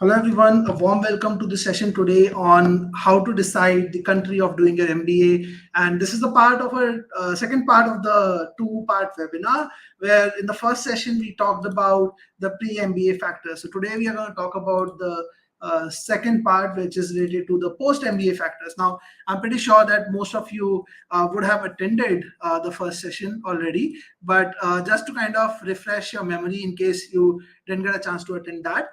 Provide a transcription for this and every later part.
Hello everyone, a warm welcome to the session today on how to decide the country of doing your MBA. And this is the part of our second part of the two-part webinar, where in the first session we talked about the pre-MBA factors. So today we are going to talk about the second part, which is related to the post-MBA factors. Now, I'm pretty sure that most of you would have attended the first session already, but just to kind of refresh your memory in case you didn't get a chance to attend that.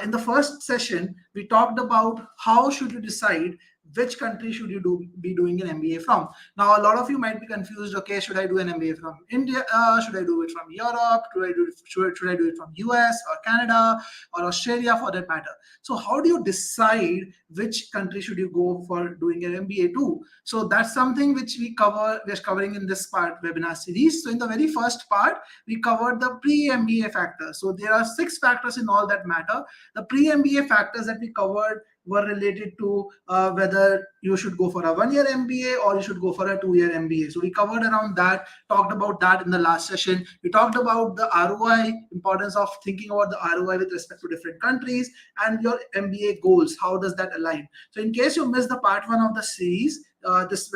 In the first session, we talked about how should you decide which country should you be doing an MBA from. Now, a lot of you might be confused. Okay, should I do an MBA from India? Should I do it from Europe? Should I do it from US or Canada or Australia for that matter? So how do you decide which country should you go for doing an MBA to? So that's something which we're covering in this part webinar series. So in the very first part, we covered the pre-MBA factors. So there are 6 factors in all that matter. The pre-MBA factors that we covered were related to whether you should go for a 1-year MBA or you should go for a 2-year MBA. So we covered around that, talked about that in the last session. We talked about the ROI, importance of thinking about the ROI with respect to different countries, and your MBA goals. How does that align? So in case you missed the part 1 of the series, this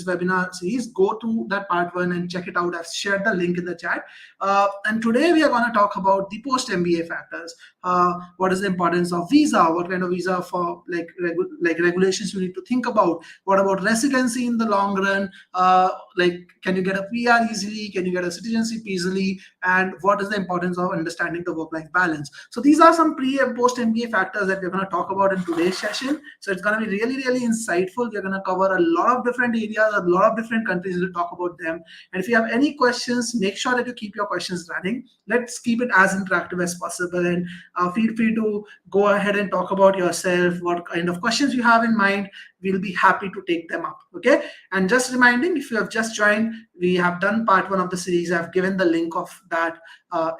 webinar series, go to that part 1 and check it out. I've shared the link in the chat. And today we are going to talk about the post-MBA factors. What is the importance of visa? What kind of visa for like regulations you need to think about? What about residency in the long run? Like, can you get a PR easily? Can you get a citizenship easily? And what is the importance of understanding the work-life balance? So these are some pre and post-MBA factors that we're going to talk about in today's session. So it's going to be really, really insightful. We're going to cover a lot of different areas, a lot of different countries. We'll talk about them. And if you have any questions, make sure that you keep your questions running. Let's keep it as interactive as possible. And feel free to go ahead and talk about yourself, what kind of questions you have in mind. We'll be happy to take them up. Okay. And just reminding, if you have just joined, we have done part 1 of the series. I've given the link of that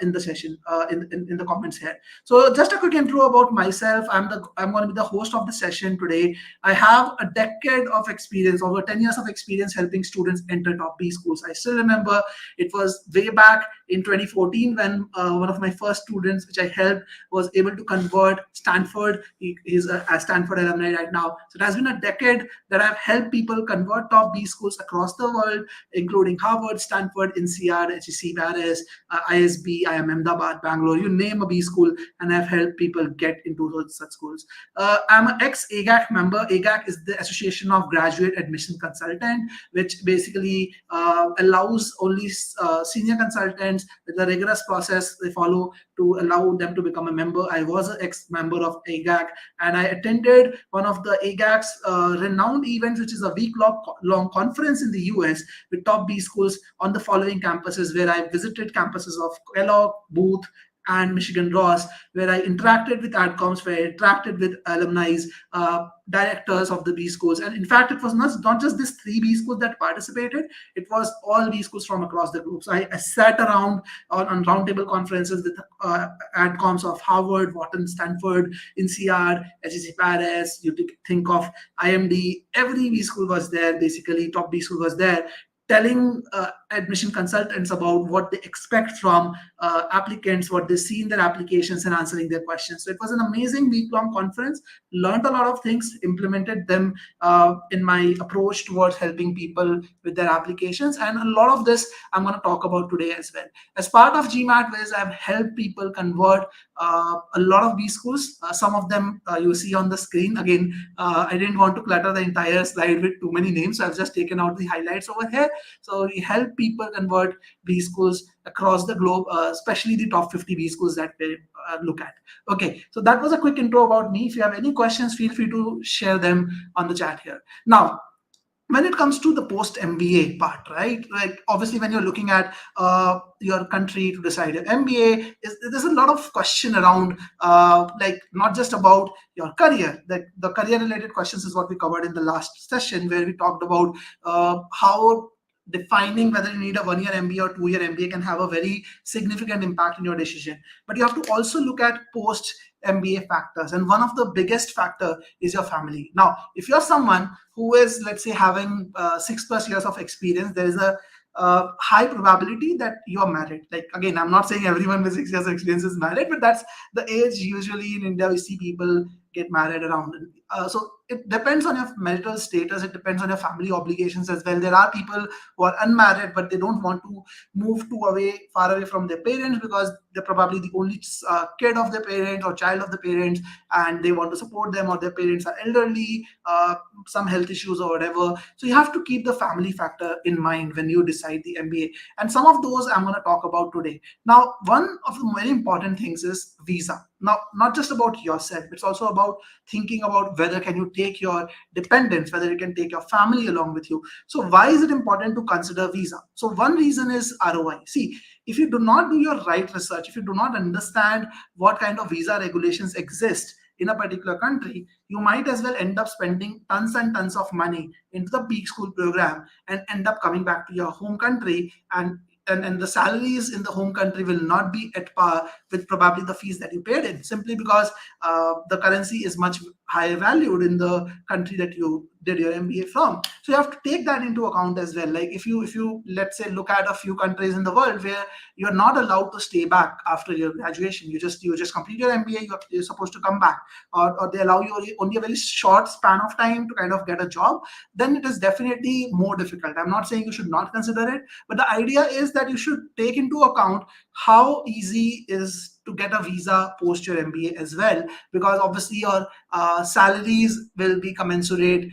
in the session, in the comments here. So just a quick intro about myself. I'm going to be the host of the session today. I have a decade of experience, over 10 years of experience helping students enter top B schools. I still remember it was way back in 2014 when one of my first students, which I helped, was able to convert Stanford. He's a Stanford alumni right now. So it has been a decade that I've helped people convert top B schools across the world, including Harvard, Stanford, INSEAD, HEC Paris, ISB, IIM Ahmedabad, Bangalore, you name a B school, and I've helped people get into such schools. I'm an ex-AGAC member. AGAC is the Association of Graduate Admission Consultant, which basically allows only senior consultants with a rigorous process they follow to allow them to become a member. I was an ex-member of AGAC, and I attended one of the AGAC's renowned events, which is a week-long conference in the US with top B schools on the following campuses, where I visited campuses of Kellogg, Booth, and Michigan Ross, where I interacted with ADCOMs, where I interacted with alumni, directors of the B schools. And in fact, it was not just these 3 B schools that participated, it was all B schools from across the group. So I sat around on roundtable conferences with ADCOMs of Harvard, Wharton, Stanford, INSEAD, HEC Paris, you think of IMD, every B school was there, basically, top B school was there, telling admission consultants about what they expect from applicants, what they see in their applications, and answering their questions. So it was an amazing week-long conference, learned a lot of things, implemented them in my approach towards helping people with their applications. And a lot of this I'm going to talk about today as well. As part of GMATWhiz, I've helped people convert a lot of B schools. Some of them you see on the screen. Again, I didn't want to clutter the entire slide with too many names, so I've just taken out the highlights over here. So we help people convert B schools across the globe, especially the top 50 B schools that we look at. Okay, so that was a quick intro about me. If you have any questions, feel free to share them on the chat here. Now, when it comes to the post-MBA part, right? Like obviously when you're looking at your country to decide your MBA, there's a lot of question around like not just about your career. The career-related questions is what we covered in the last session, where we talked about how defining whether you need a 1-year MBA or 2-year MBA can have a very significant impact in your decision. But you have to also look at post-MBA factors. And one of the biggest factor is your family. Now, if you're someone who is, let's say, having 6+ years of experience, there is a high probability that you're married. Like, again, I'm not saying everyone with 6 years experience is married, but that's the age usually in India we see people get married around. So it depends on your marital status. It depends on your family obligations as well. There are people who are unmarried, but they don't want to move far away from their parents because they're probably the only kid of their parents or child of the parents, and they want to support them, or their parents are elderly, some health issues or whatever. So you have to keep the family factor in mind when you decide the MBA. And some of those I'm going to talk about today. Now, one of the very important things is visa. Now, not just about yourself, it's also about thinking about whether can you take your dependents, whether you can take your family along with you. So why is it important to consider visa? So one reason is ROI. See, if you do not do your right research, if you do not understand what kind of visa regulations exist in a particular country, you might as well end up spending tons and tons of money into the peak school program and end up coming back to your home country, and the salaries in the home country will not be at par with probably the fees that you paid in, simply because the currency is much higher valued in the country that you did your MBA from. So you have to take that into account as well. Like if you let's say look at a few countries in the world where you're not allowed to stay back after your graduation, you just complete your MBA, you're supposed to come back, or they allow you only a very short span of time to kind of get a job, then it is definitely more difficult. I'm not saying you should not consider it, but the idea is that you should take into account how easy is to get a visa post your MBA as well, because obviously your salaries will be commensurate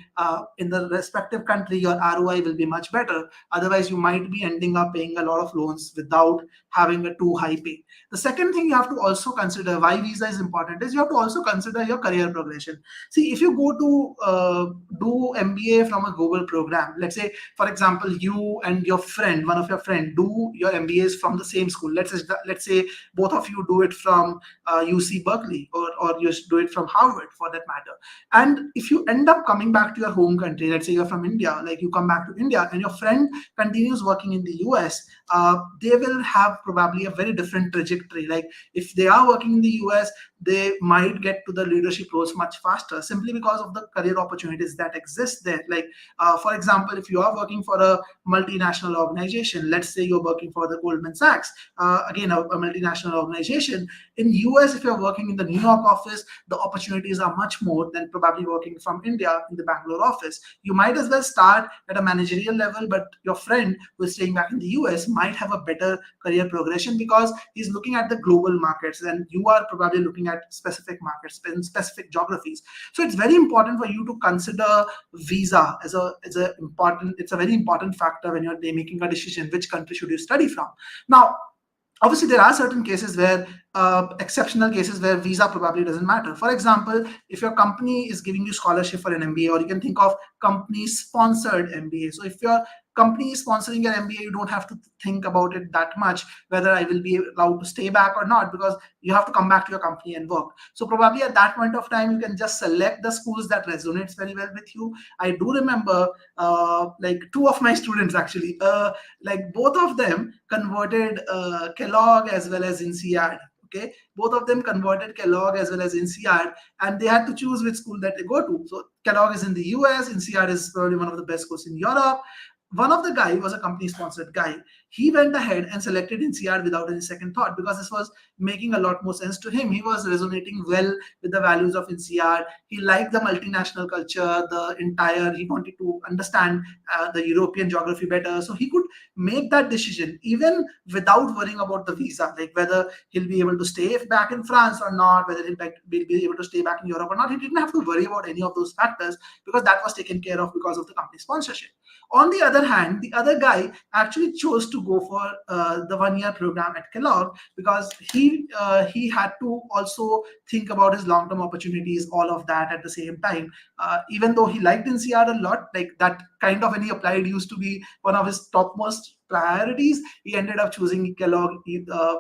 in the respective country. Your ROI will be much better. Otherwise, you might be ending up paying a lot of loans without having a too high pay. The second thing you have to also consider why visa is important is you have to also consider your career progression. See, if you go to do MBA from a global program, let's say, for example, you and your friend, one of your friend, do your MBAs from the same school. Let's say both of you do it from UC Berkeley, or you do it from Harvard for that matter. And if you end up coming back to your home country, let's say you're from India, like you come back to India and your friend continues working in the US, they will have probably a very different trajectory. Like if they are working in the US, they might get to the leadership roles much faster simply because of the career opportunities that exist there. Like, for example, if you are working for a multinational organization, let's say you're working for the Goldman Sachs, again, a multinational organization. In US, if you're working in the New York office, the opportunities are much more than probably working from India in the Bangalore office. You might as well start at a managerial level, but your friend who is staying back in the US might have a better career progression because he's looking at the global markets and you are probably looking at specific markets in specific geographies. So it's very important for you to consider visa as a very important factor when you're making a decision which country should you study from. Now, obviously, there are certain cases where exceptional cases where visa probably doesn't matter. For example, if your company is giving you scholarship for an MBA, or you can think of company sponsored MBA. So if your company is sponsoring your MBA, you don't have to think about it that much, whether I will be allowed to stay back or not, because you have to come back to your company and work. So probably at that point of time, you can just select the schools that resonates very well with you. I do remember like two of my students actually, like both of them converted Kellogg as well as INSEAD. Okay, both of them converted Kellogg as well as INSEAD, and they had to choose which school that they go to. So Kellogg is in the US, INSEAD is probably one of the best schools in Europe. One of the guy was a company sponsored guy. He went ahead and selected INSEAD without any second thought because this was making a lot more sense to him. He was resonating well with the values of INSEAD. He liked the multinational culture, he wanted to understand the European geography better. So he could make that decision even without worrying about the visa, like whether he'll be able to stay back in France or not, whether he'll be able to stay back in Europe or not. He didn't have to worry about any of those factors because that was taken care of because of the company sponsorship. On the other hand, the other guy actually chose to go for the 1-year program at Kellogg because he had to also think about his long-term opportunities, all of that at the same time. Even though he liked INSEAD a lot, like that kind of when he applied used to be one of his topmost priorities, he ended up choosing Kellogg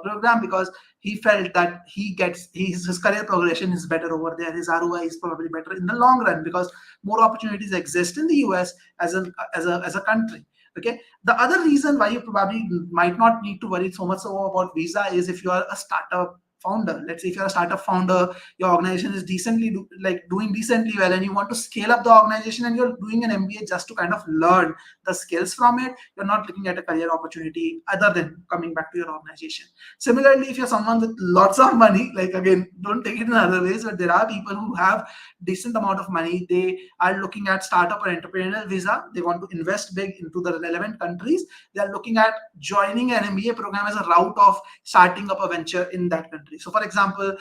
program because he felt that his career progression is better over there. His ROI is probably better in the long run because more opportunities exist in the US as a country. Okay. The other reason why you probably might not need to worry so much about visa is if you are a startup founder. Let's say if you're a startup founder, your organization is doing decently well, and you want to scale up the organization, and you're doing an MBA just to kind of learn the skills from it. You're not looking at a career opportunity other than coming back to your organization. Similarly, if you're someone with lots of money, like again, don't take it in other ways, but there are people who have decent amount of money. They are looking at startup or entrepreneurial visa. They want to invest big into the relevant countries. They are looking at joining an MBA program as a route of starting up a venture in that country. So, for example,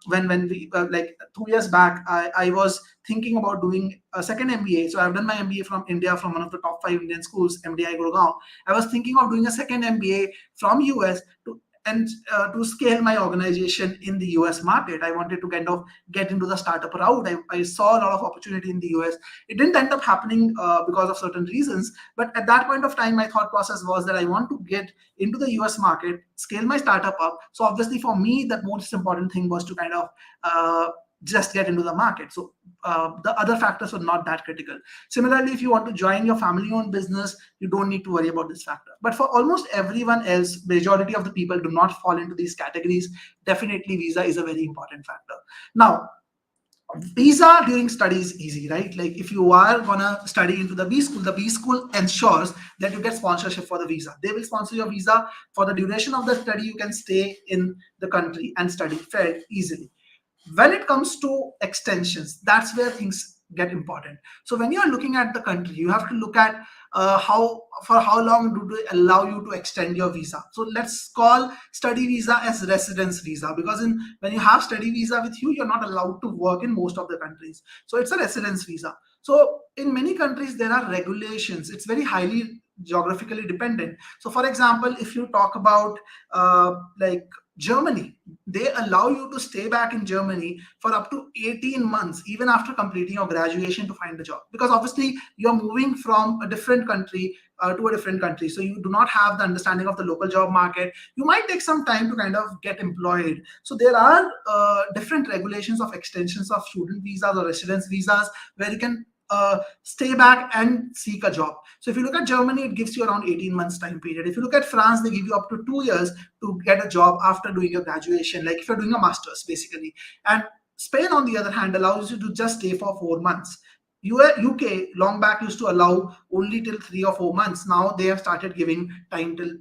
when we like 2 years back, I was thinking about doing a second MBA. So I've done my MBA from India, from one of the top 5 Indian schools, MDI Gurgaon. I was thinking of doing a second MBA from US to scale my organization in the US market. I wanted to kind of get into the startup route. I saw a lot of opportunity in the US. It didn't end up happening because of certain reasons. But at that point of time, my thought process was that I want to get into the US market, scale my startup up. So obviously for me, the most important thing was to kind of just get into the market. So the other factors were not that critical. Similarly, if you want to join your family-owned business, you don't need to worry about this factor. But for almost everyone else, majority of the people do not fall into these categories. Definitely, visa is a very important factor. Now, visa during study is easy, right? Like if you are gonna study into the B school ensures that you get sponsorship for the visa. They will sponsor your visa for the duration of the study. You can stay in the country and study fairly easily. When it comes to extensions, that's where things get important. So when you are looking at the country, you have to look at how long do they allow you to extend your visa. So let's call study visa as residence visa, because when you have study visa with you, you're not allowed to work in most of the countries. So it's a residence visa. So in many countries, there are regulations. It's very highly geographically dependent. So for example, if you talk about like Germany, they allow you to stay back in Germany for up to 18 months, even after completing your graduation, to find a job. Because obviously you're moving from a different country to a different country. So you do not have the understanding of the local job market. You might take some time to kind of get employed. So there are different regulations of extensions of student visas or residence visas where you can stay back and seek a job. So if you look at Germany, it gives you around 18 months time period. If you look at France, they give you up to 2 years to get a job after doing your graduation, like if you're doing a master's basically. And Spain, on the other hand, allows you to just stay for 4 months. UK long back used to allow only till 3 or 4 months. Now they have started giving time till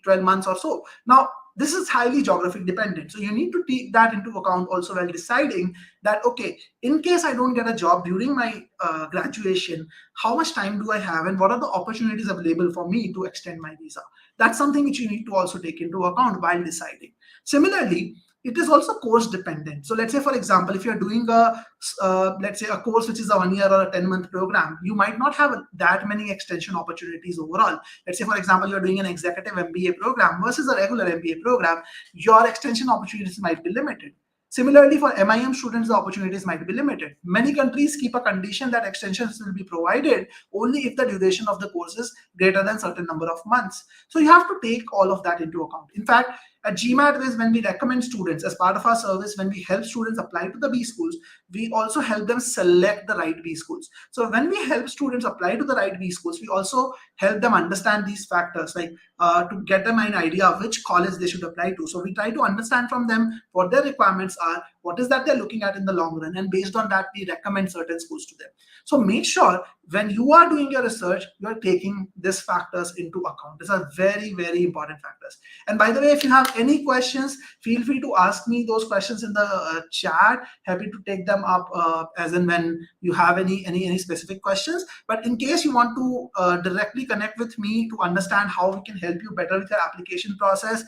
12 months or so. Now this is highly geographic dependent. So you need to take that into account also while deciding that, okay, in case I don't get a job during my graduation, how much time do I have and what are the opportunities available for me to extend my visa? That's something which you need to also take into account while deciding. Similarly, it is also course dependent. So let's say, for example, if you're doing let's say a course which is a 1 year or a 10-month program, you might not have that many extension opportunities overall. Let's say, for example, you're doing an executive MBA program versus a regular MBA program, your extension opportunities might be limited. Similarly, for MIM students, the opportunities might be limited. Many countries keep a condition that extensions will be provided only if the duration of the course is greater than certain number of months. So you have to take all of that into account. In fact, at GMATWhiz, when we recommend students as part of our service, when we help students apply to the B schools, we also help them select the right B schools. So when we help students apply to the right B schools, we also help them understand these factors, like to get them an idea of which college they should apply to. So we try to understand from them what their requirements are, what is that they're looking at in the long run, and based on that, we recommend certain schools to them. So make sure when you are doing your research, you're taking these factors into account. These are very, very important factors. And by the way, if you have any questions, feel free to ask me those questions in the chat. Happy to take them up as and when you have any specific questions. But in case you want to directly connect with me to understand how we can help you better with your application process,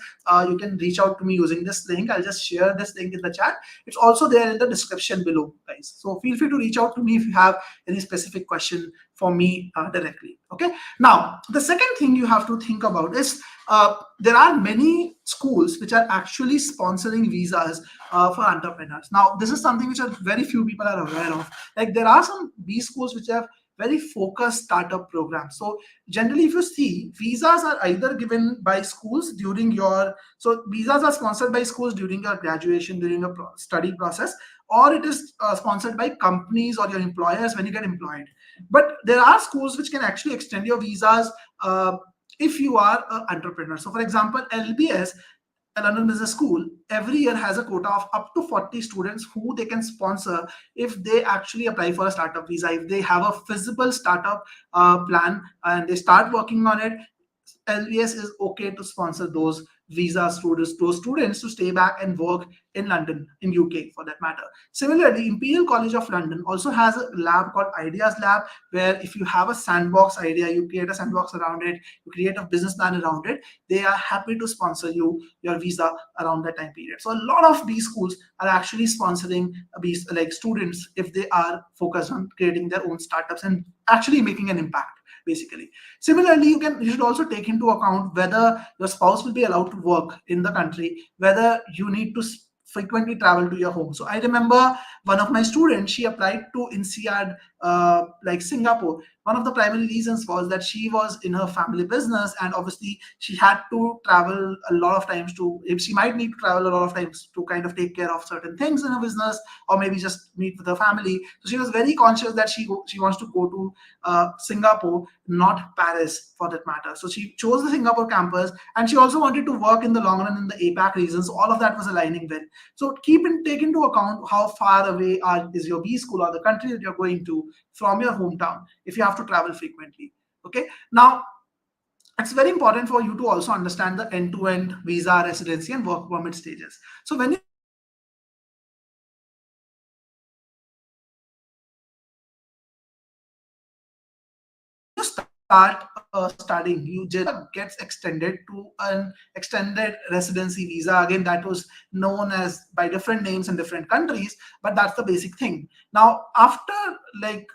you can reach out to me using this link. I'll just share this link in the chat. It's also there in the description below, guys. So feel free to reach out to me if you have any specific question for me directly. Okay. Now, the second thing you have to think about is there are many schools which are actually sponsoring visas for entrepreneurs. Now, this is something which very few people are aware of. Like there are some B schools which have very focused startup programs. So generally, if you see, visas are either given by schools during your, so visas are sponsored by schools during your graduation, during your study process, or it is sponsored by companies or your employers when you get employed. But there are schools which can actually extend your visas if you are an entrepreneur. So for example, LBS London Business School every year has a quota of up to 40 students who they can sponsor if they actually apply for a startup visa. If they have a feasible startup plan and they start working on it, LBS is okay to sponsor those visa students, those students to stay back and work in London, in UK for that matter. Similarly, Imperial College of London also has a lab called Ideas Lab, where if you have a sandbox idea, you create a sandbox around it, you create a business plan around it, they are happy to sponsor you your visa around that time period. So a lot of these schools are actually sponsoring these like students if they are focused on creating their own startups and actually making an impact basically. Similarly, you should also take into account whether your spouse will be allowed to work in the country, whether you need to frequently travel to your home. So I remember one of my students, she applied to INSEAD like Singapore. One of the primary reasons was that she was in her family business, and obviously she had to travel a lot of times to, if she might need to travel a lot of times to kind of take care of certain things in her business, or maybe just meet with her family. So she was very conscious that she wants to go to Singapore, not Paris for that matter. So she chose the Singapore campus, and she also wanted to work in the long run in the APAC regions. All of that was aligning well. So take into account how far away is your B school or the country that you're going to from your hometown if you have to travel frequently. Okay. Now, it's very important for you to also understand the end-to-end visa, residency, and work permit stages. So when you start studying, you just gets extended to an extended residency visa. Again, that was known as by different names in different countries, but that's the basic thing. Now, after like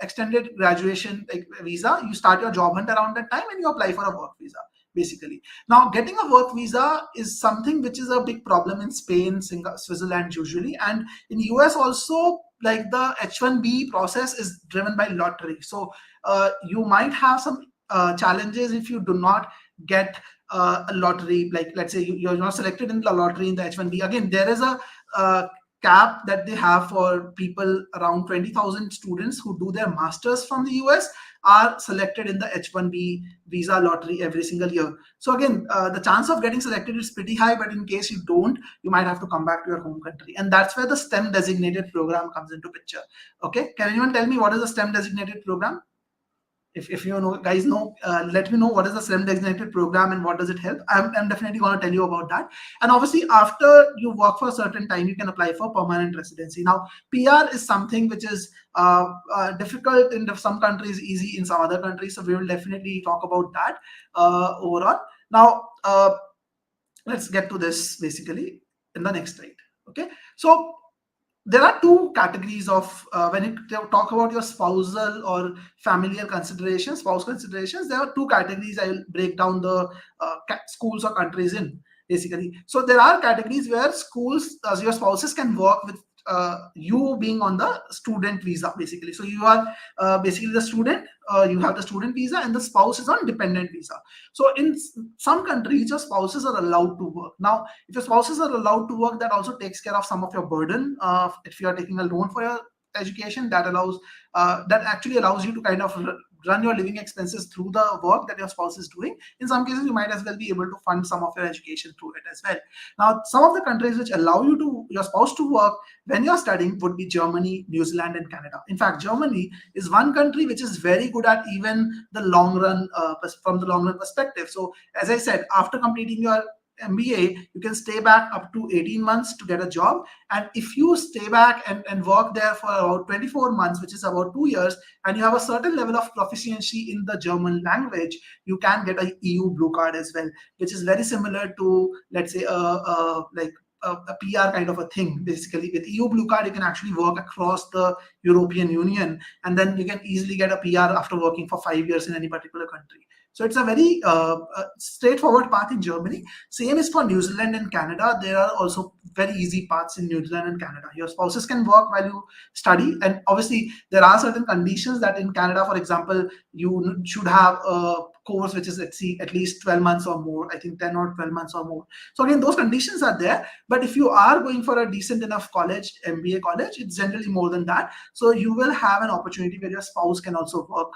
extended graduation like visa, you start your job hunt around that time and you apply for a work visa basically. Now, getting a work visa is something which is a big problem in Spain, Singapore, Switzerland usually, and in US also. Like the H1B process is driven by lottery. So you might have some challenges if you do not get a lottery. Like let's say you're not selected in the lottery in the H1B. Again, there is a cap that they have for people around 20,000 students who do their masters from the US are selected in the H1B visa lottery every single year. So again, the chance of getting selected is pretty high, but in case you don't, you might have to come back to your home country. And that's where the STEM designated program comes into picture. Okay, can anyone tell me what is the STEM designated program? If you know, guys know, let me know what is the STEM designated program and what does it help. I'm definitely going to tell you about that. And obviously, after you work for a certain time, you can apply for permanent residency. Now, PR is something which is difficult in some countries, easy in some other countries. So we will definitely talk about that overall. Now, let's get to this basically in the next slide. Okay, so there are two categories of when you talk about your spousal or familial considerations, spouse considerations. There are two categories. I will break down the schools or countries in basically. So there are categories where schools, as your spouses can work with you being on the student visa basically. So you are basically the student, you have the student visa, and the spouse is on dependent visa. So in some countries, your spouses are allowed to work. Now, if your spouses are allowed to work, that also takes care of some of your burden. If you are taking a loan for your education, that actually allows you to kind of run your living expenses through the work that your spouse is doing. In some cases, you might as well be able to fund some of your education through it as well. Now, some of the countries which allow your spouse to work when you're studying would be Germany, New Zealand, and Canada. In fact, Germany is one country which is very good at even the long run, from the long run perspective. So as I said, after completing your MBA, you can stay back up to 18 months to get a job. And if you stay back and work there for about 24 months, which is about 2 years, and you have a certain level of proficiency in the German language, you can get a EU blue card as well, which is very similar to, let's say, a PR kind of a thing. Basically, with EU blue card, you can actually work across the European Union, and then you can easily get a PR after working for 5 years in any particular country. So it's a very straightforward path in Germany. Same is for New Zealand and Canada. There are also very easy paths in New Zealand and Canada. Your spouses can work while you study. And obviously, there are certain conditions that in Canada, for example, you should have a course which is at least 12 months or more. I think 10 or 12 months or more. So again, those conditions are there. But if you are going for a decent enough college, MBA college, it's generally more than that. So you will have an opportunity where your spouse can also work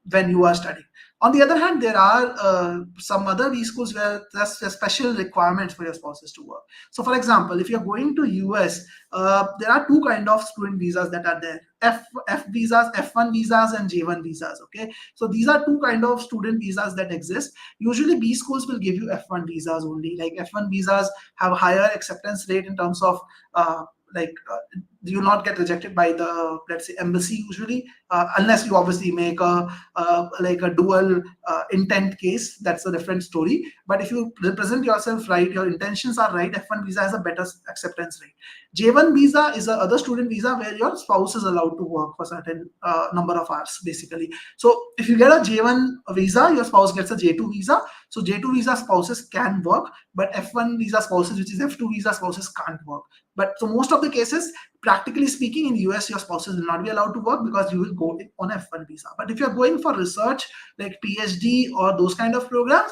when you are studying. On the other hand, there are some other B schools where there's special requirements for your spouses to work. So for example, if you're going to US, there are two kind of student visas that are there: F visas, F1 visas, and J1 visas. Okay, so these are two kind of student visas that exist. Usually B schools will give you F1 visas only. Like F1 visas have higher acceptance rate in terms of like you will not get rejected by the, let's say, embassy usually, unless you obviously make a like a dual intent case. That's a different story. But if you represent yourself right, your intentions are right, F1 visa has a better acceptance rate. J1 visa is a other student visa where your spouse is allowed to work for certain number of hours basically. So if you get a J1 visa, your spouse gets a J2 visa. So J2 visa spouses can work, but F1 visa spouses, which is F2 visa spouses, can't work. But so most of the cases, practically speaking, in US, your spouses will not be allowed to work because you will go on F1 visa. But if you're going for research like PhD or those kind of programs,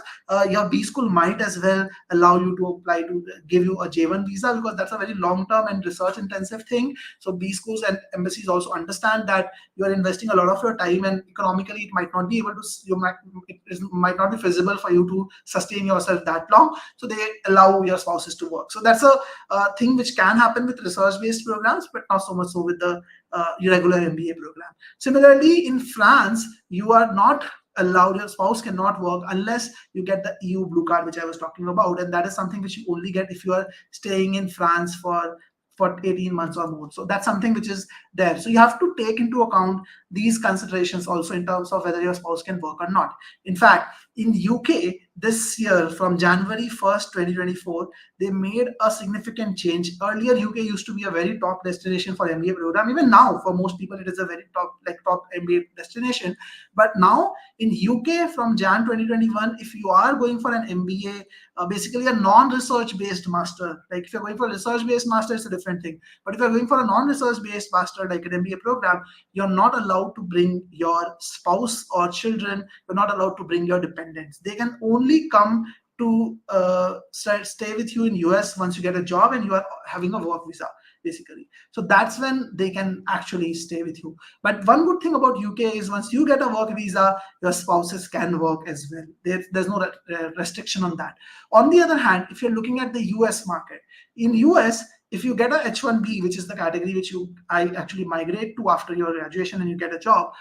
your B school might as well allow you to apply to give you a J1 visa, because that's a very long-term and research-intensive thing. So B schools and embassies also understand that you are investing a lot of your time, and economically it might not be able to, might not be feasible for you to sustain yourself that long. So they allow your spouses to work. So that's a thing which can happen with research-based programs, but not so much so with the regular MBA program. Similarly, in France, you are not allowed, your spouse cannot work unless you get the EU blue card, which I was talking about, and that is something which you only get if you are staying in France for 18 months or more. So that's something which is there. So you have to take into account these considerations also in terms of whether your spouse can work or not. In fact, in UK this year, from January 1st, 2024, they made a significant change. Earlier, UK used to be a very top destination for MBA program. Even now, for most people, it is a very top MBA destination. But now in UK, from Jan 2021, if you are going for an MBA, basically a non-research based master, like if you're going for a research based master, it's a different thing. But if you're going for a non-research based master like an MBA program, you're not allowed to bring your spouse or children. You're not allowed to bring your dependents. They can only come to stay with you in US once you get a job and you are having a work visa basically. So that's when they can actually stay with you. But one good thing about UK is once you get a work visa, your spouses can work as well. There's no restriction on that. On the other hand, if you're looking at the US market, in US, if you get a H1B, which is the category which I actually migrate to after your graduation and you get a job,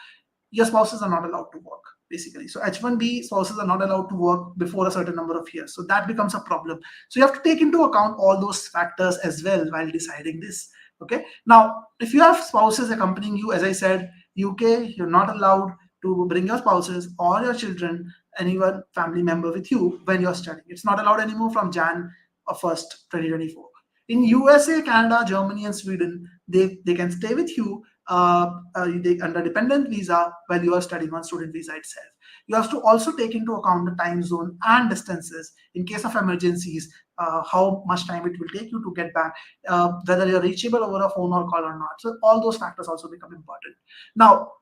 your spouses are not allowed to work basically. So H1B spouses are not allowed to work before a certain number of years. So that becomes a problem. So you have to take into account all those factors as well while deciding this. Okay. Now, if you have spouses accompanying you, as I said, UK, you're not allowed to bring your spouses or your children, anyone family member with you when you're studying. It's not allowed anymore from Jan 1st, 2024. In USA, Canada, Germany, and Sweden, they can stay with you under dependent visa while you are studying on student visa itself. You have to also take into account the time zone and distances in case of emergencies, how much time it will take you to get back, whether you're reachable over a phone or call or not. So all those factors also become important. Now,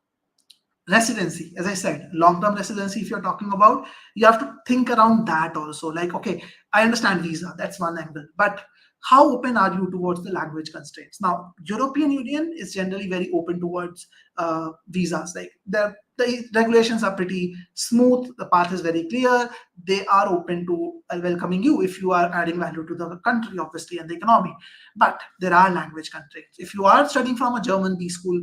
residency, as I said, long-term residency, if you're talking about, you have to think around that also. Like, okay, I understand visa, that's one angle, but how open are you towards the language constraints? Now, European Union is generally very open towards visas. Like the regulations are pretty smooth. The path is very clear. They are open to welcoming you if you are adding value to the country, obviously, and the economy. But there are language constraints. If you are studying from a German B school,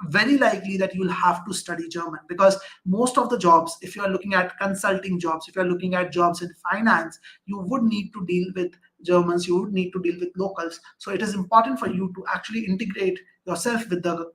very likely that you will have to study German, because most of the jobs, if you are looking at consulting jobs, if you are looking at jobs in finance, you would need to deal with Germans, you would need to deal with locals. So it is important for you to actually integrate yourself with the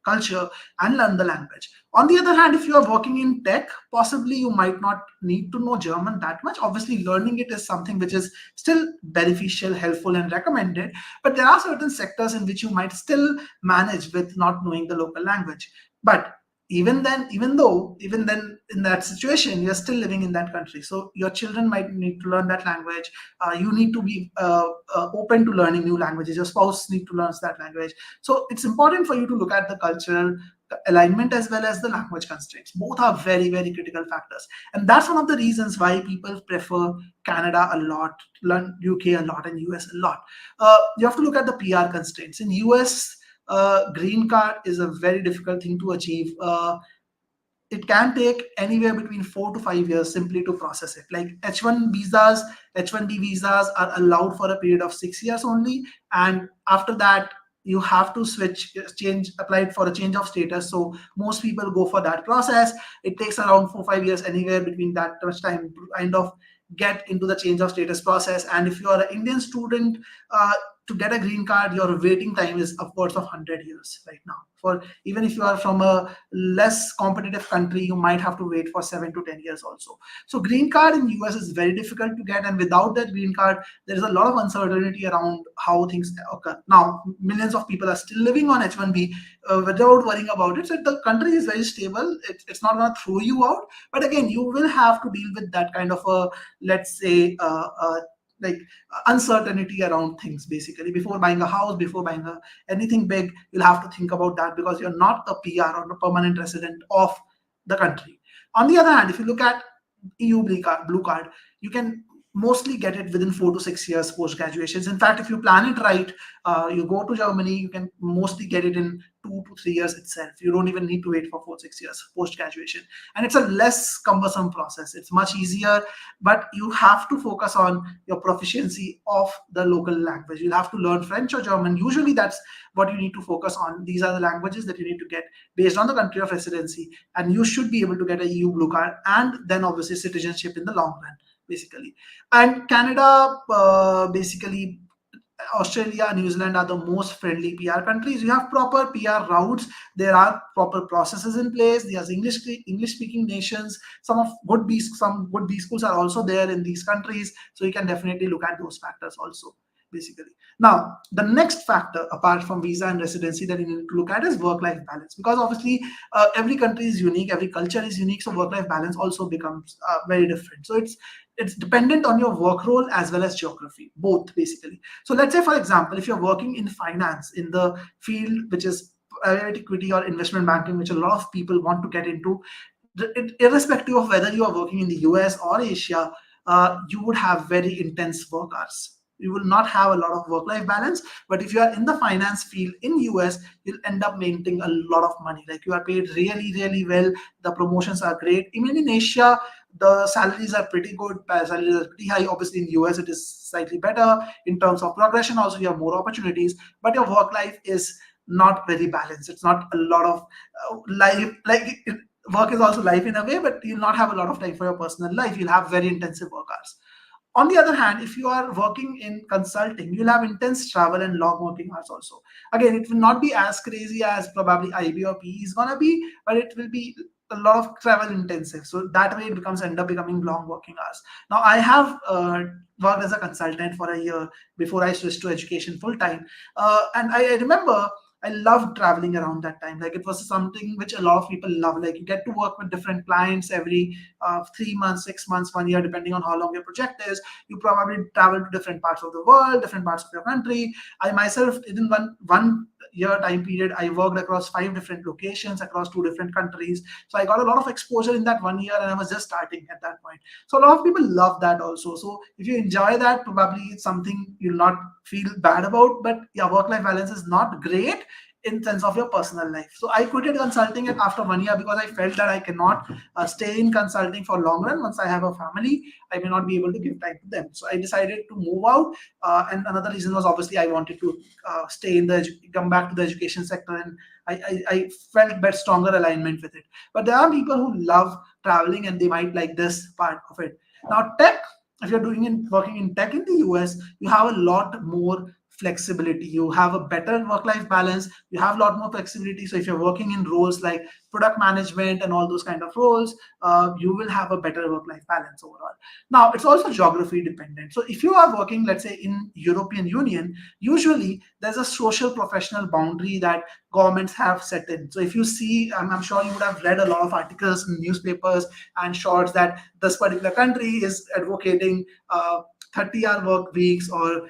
culture and learn the language. On the other hand, if you are working in tech, possibly you might not need to know German that much. Obviously, learning it is something which is still beneficial, helpful, and recommended. But there are certain sectors in which you might still manage with not knowing the local language. But even then in that situation, you're still living in that country, so your children might need to learn that language. You need to be open to learning new languages. Your spouse need to learn that language. So it's important for you to look at the cultural alignment as well as the language constraints. Both are very, very critical factors, and that's one of the reasons why people prefer Canada a lot, learn UK a lot, and US a lot. You have to look at the PR constraints. In US, green card is a very difficult thing to achieve. it can take anywhere between 4 to 5 years simply to process it. Like H1 visas, H1B visas are allowed for a period of 6 years only, and after that you have to apply for a change of status. So most people go for that process. It takes around 4 5 years, anywhere between that much time to kind of get into the change of status process. And if you are an Indian student, to get a green card, your waiting time is upwards of 100 years right now. For even if you are from a less competitive country, you might have to wait for 7 to 10 years also. So green card in US is very difficult to get, and without that green card, there is a lot of uncertainty around how things occur. Now, millions of people are still living on H1B without worrying about it. So the country is very stable. It's not going to throw you out, but again, you will have to deal with that kind of a, let's say, like uncertainty around things. Basically, before buying a house, before buying anything big, you'll have to think about that, because you're not a PR or a permanent resident of the country. On the other hand, if you look at EU blue card, you can mostly get it within 4 to 6 years post graduations. In fact, if you plan it right, you go to Germany, you can mostly get it in 2 to 3 years itself. You don't even need to wait for 4 6 years post graduation, and it's a less cumbersome process. It's much easier, but you have to focus on your proficiency of the local language. You'll have to learn French or German. Usually, that's what you need to focus on. These are the languages that you need to get based on the country of residency, and you should be able to get a EU blue card, and then obviously citizenship in the long run, basically. And Canada, basically, Australia, New Zealand are the most friendly PR countries. You have proper PR routes. There are proper processes in place. There's English speaking nations. Some good B schools are also there in these countries. So you can definitely look at those factors also, basically. Now, the next factor apart from visa and residency that you need to look at is work-life balance, because obviously every country is unique, every culture is unique. So work-life balance also becomes very different. So it's dependent on your work role as well as geography, both, basically. So let's say, for example, if you're working in finance, in the field which is private equity or investment banking, which a lot of people want to get into, irrespective of whether you are working in the US or Asia, you would have very intense work hours. You will not have a lot of work-life balance. But if you are in the finance field in US, you'll end up making a lot of money. Like, you are paid really, really well. The promotions are great. Even in Asia, the salaries are pretty good. Salaries are pretty high. Obviously, in US, it is slightly better in terms of progression. Also, you have more opportunities, but your work life is not very balanced. It's not a lot of life. Work is also life in a way, but you'll not have a lot of time for your personal life. You'll have very intensive work hours. On the other hand, if you are working in consulting, you'll have intense travel and long working hours also. Again, it will not be as crazy as probably IB or PE is gonna be, but it will be a lot of travel intensive. So that way it end up becoming long working hours. Now, I have worked as a consultant for a year before I switched to education full time. And I remember I loved traveling around that time. Like, it was something which a lot of people love. Like, you get to work with different clients every 3 months, 6 months, 1 year, depending on how long your project is. You probably travel to different parts of the world, different parts of your country. I myself, in one year time period, I worked across 5 different locations across 2 different countries. So I got a lot of exposure in that 1 year, and I was just starting at that point. So a lot of people love that also. So if you enjoy that, probably it's something you'll not feel bad about. But yeah, work-life balance is not great in sense of your personal life. So I quitted consulting after 1 year, because I felt that I cannot stay in consulting for long run. Once I have a family, I may not be able to give time to them. So I decided to move out. And another reason was, obviously, I wanted to come back to the education sector, and I felt better, stronger alignment with it. But there are people who love traveling, and they might like this part of it. Now, tech, if you're working in tech in the US, you have a lot more flexibility. You have a better work-life balance. You have a lot more flexibility. So if you're working in roles like product management and all those kind of roles, you will have a better work-life balance overall. Now, it's also geography dependent. So if you are working, let's say, in European Union, usually there's a social professional boundary that governments have set in. So if you see, I'm sure you would have read a lot of articles in newspapers and shorts that this particular country is advocating 30-hour work weeks or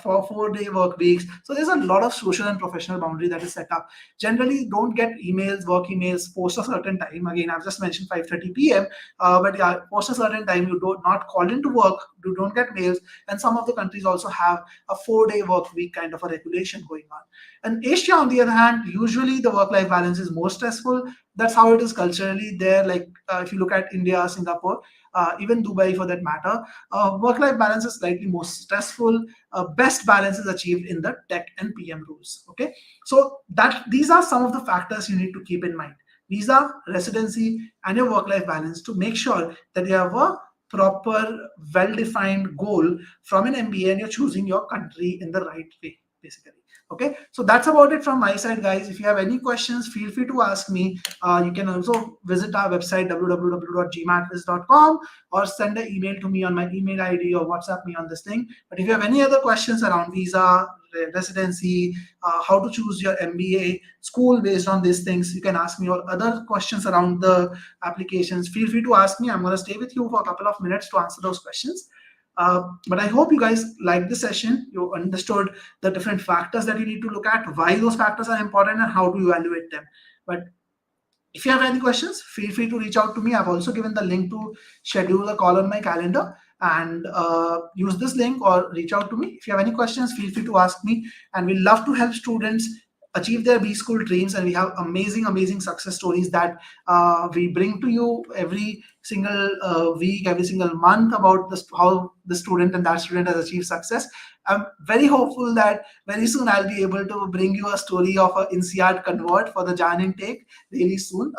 for 4-day work weeks. So there's a lot of social and professional boundary that is set up. Generally, don't get emails, work emails post a certain time. Again, I've just mentioned 5:30 p.m. But yeah, post a certain time. You don't not call into work. You don't get mails. And some of the countries also have a 4-day work week kind of a regulation going on. And Asia, on the other hand, usually the work-life balance is more stressful. That's how it is culturally there. Like if you look at India, Singapore, even Dubai for that matter, work-life balance is slightly more stressful. Best balance is achieved in the tech and PM rules. Okay, so that these are some of the factors you need to keep in mind: visa, residency, and your work-life balance, to make sure that you have a proper, well-defined goal from an MBA and you're choosing your country in the right way, basically. Okay, so that's about it from my side, guys. If you have any questions, feel free to ask me. You can also visit our website www.gmatwiz.com or send an email to me on my email ID or WhatsApp me on this thing. But if you have any other questions around visa, residency, how to choose your MBA school based on these things, you can ask me, or other questions around the applications, feel free to ask me. I'm going to stay with you for a couple of minutes to answer those questions. But I hope you guys liked the session. You understood the different factors that you need to look at, why those factors are important, and how to evaluate them. But if you have any questions, feel free to reach out to me. I've also given the link to schedule a call on my calendar, and use this link or reach out to me. If you have any questions, feel free to ask me. And we love to help students achieve their B school dreams. And we have amazing success stories that we bring to you every single week, every single month, about this, how the student and that student has achieved success. I'm very hopeful that very soon I'll be able to bring you a story of an INSEAD convert for the Jan intake really soon.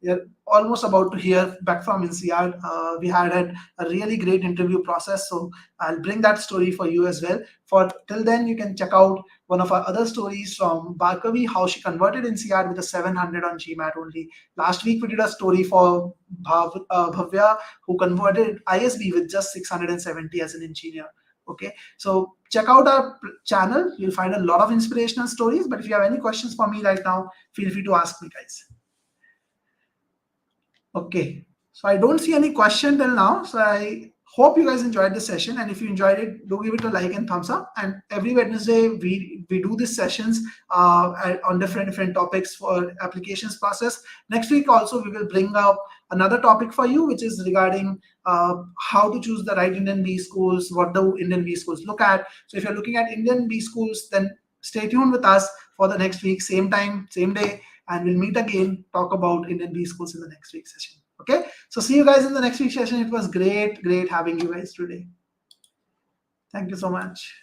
We're almost about to hear back from INSEAD. We had a really great interview process, so I'll bring that story for you as well. For till then, you can check out one of our other stories from Barkavi, how she converted INSEAD with a 700 on GMAT only. Last week, we did a story for Bhavya, who converted ISB with just 670 as an engineer. Okay, so check out our channel. You'll find a lot of inspirational stories. But if you have any questions for me right now, feel free to ask me, guys. Okay, so I don't see any question till now. So I hope you guys enjoyed the session. And if you enjoyed it, do give it a like and thumbs up. And every Wednesday, we do these sessions on different topics for applications process. Next week also, we will bring up another topic for you, which is regarding how to choose the right Indian B schools, what the Indian B schools look at. So if you're looking at Indian B schools, then stay tuned with us for the next week, same time, same day, and we'll meet again, talk about Indian B schools in the next week's session. Okay, so see you guys in the next week's session. It was great having you guys today. Thank you so much.